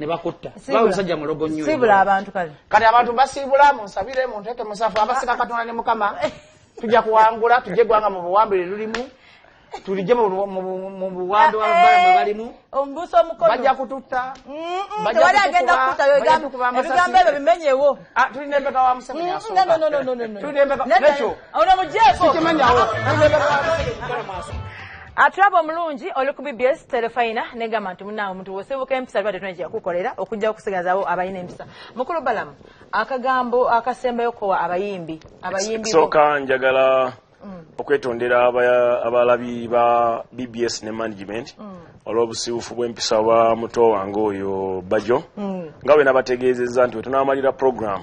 ne bakutta bawe omusajja mulogo nnyo siibula abantu kale kati abantu basiibula munsabire munteeke musafu abasika Katonda ne Mukama tujja kuwangula tujje eggwanga mu buwambire lulimu tulijje mu buwambe bw'abbalamu balimu omubuusa omukolo bajja kututta tewali agenda kutta ebigambo ebyo bimenyewo tulina embeka wa Museveni ono mugjeeko sikimenyawo Atrabo mulungi oli ku BBS Telefina negamba nti munawe omuntu wosebuka empisa lwa tetunajja kukolera okujja okusigazawo abayina empisa. Mukulu Balamu akagambo akasembayo ko abayimbi soka njagala okwetondera abalabi ba BBS ne management olw'obusibufu bw'empisa wa muto wange oyo Bajo nga bwe nabategeezezza nti wetunamalira program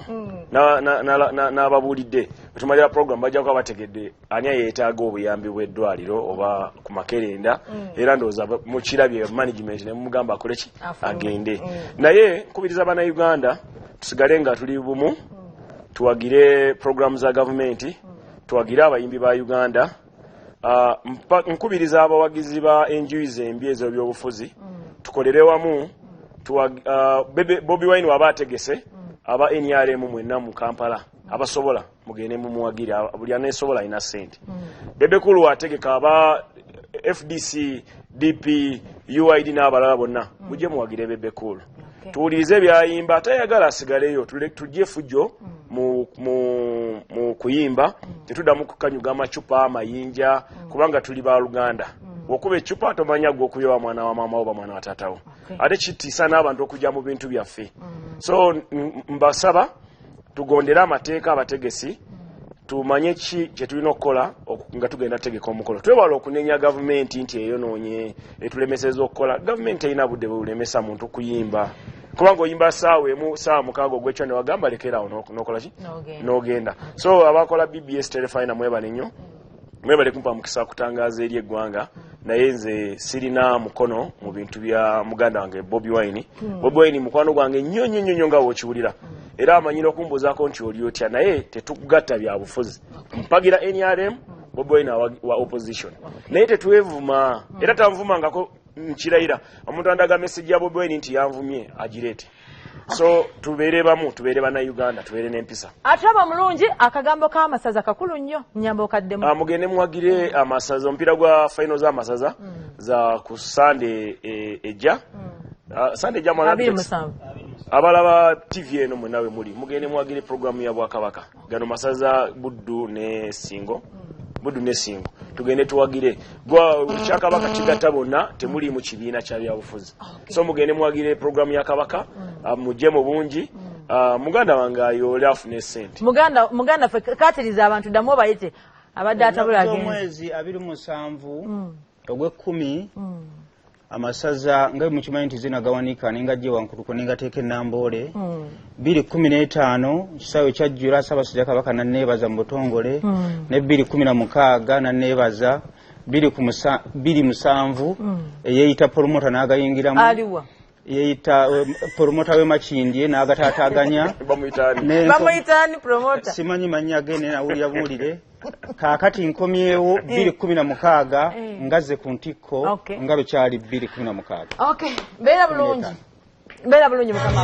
n'ababuulidde wetumalira program bajja kuba bategedde ani yeetaaga obuyambi bw'eddwaliro oba ku makerenda era ndowooza mukirabye management ne mumugamba akole ki agende naye nkubiriza bannayuganda tusigale nga tuli bumu tuwagire program za gavumenti tuwagire abayimbi ba Uganda nkubiriza abawagizi ba NGOs embi ez'ebyobufuzi tukolere wamu Bobi Wine waba ategese aba NRM mwenna mu Kampala abasobola mugende mu muwagire buli anesobola alina ssente Bebe Cool ategeka aba FDC DP UID n'abalala bonna mujje muwagire Bebe Cool tuwulirize byayimba atayagala asigaleyo tujje fujjo mu kuyimba tetuddamu kukanyuga amacupa amayinja kubanga tuli ba Luganda okuba ecupa tomanya gwe okuyowa mwana wa mama oba mwana wa taatawo ate kitiisa n'abantu okujja mu bintu byaffe so mbasaba tugondere amateeka abategesi tumanye ki kye tulina okukola nga tugenda tegeka omukolo twewala okunenya gavumenti nti eyonoonye etulemeseza okukola gavumenti erina budde bulemesa muntu kuyimba kubanga oyimba saawa emu saawa mukaaga ogwekyo ne wagamba lekeraawo n'okola ki n'ogenda so abakola BBS Telefina mwebale nnyo mwebale kumpa mukisa kutangaza eri eggwanga naye nze sirina mukono mu bintu bya muganda wange Bobi Wine Bobi Wine mukwano gwange nnyo nga wokiwulira era amanyira okumbuzaako nti oli otya naye tetugatta bya bufuzi mpagira NRM Bobi Wine wa opposition naye tetwevuma era tanvumangako nkirayira omuntu andaga message ya Bobi Wine nti yanvumye agireete so tubeere bamu tubeere bana Uganda tubeere n'empisa Atraba mulungi akagambo k'amasaza kakulu nnyo nyambo kaddemu mugende muwagire amasaza omupiira gwa final z'amasaza za ku Sunday ejja Sunday ejja abalaba TV eno mwenawe muli mugende muwagire programu ya Bwakabaka gano masaza Buddu ne Singo tugende tuwagire gwa Kyakabaka kigatta bonna temuli mu kibiina kya byabufuzi so mugende muwagire programu ya Kabaka mujje mu bungi muganda wange ayole afune ssente muganda fe katiriza abantu damu bayite abadde atabula agenda mwezi 27 ogw'ekumi amasaza nga mukimanyi nti zinagawanika nengajje wankutuko nengateeka ennamboole 2015 kisaawe kyajjula Ssaabasajja Kabaka nanneebaza mu butongole ne 2016 nanneebaza 2007 eyeeyita promota n'agayingiramu aliwa yeeyita promota we Makindye n'agataataaganya bamuyitaani promota simanyi mannya ge nawulira buwulire kaakati nkomyewo 2016 ngazze ku ntikko nga bwe kyali 2016 beera bulungi mukama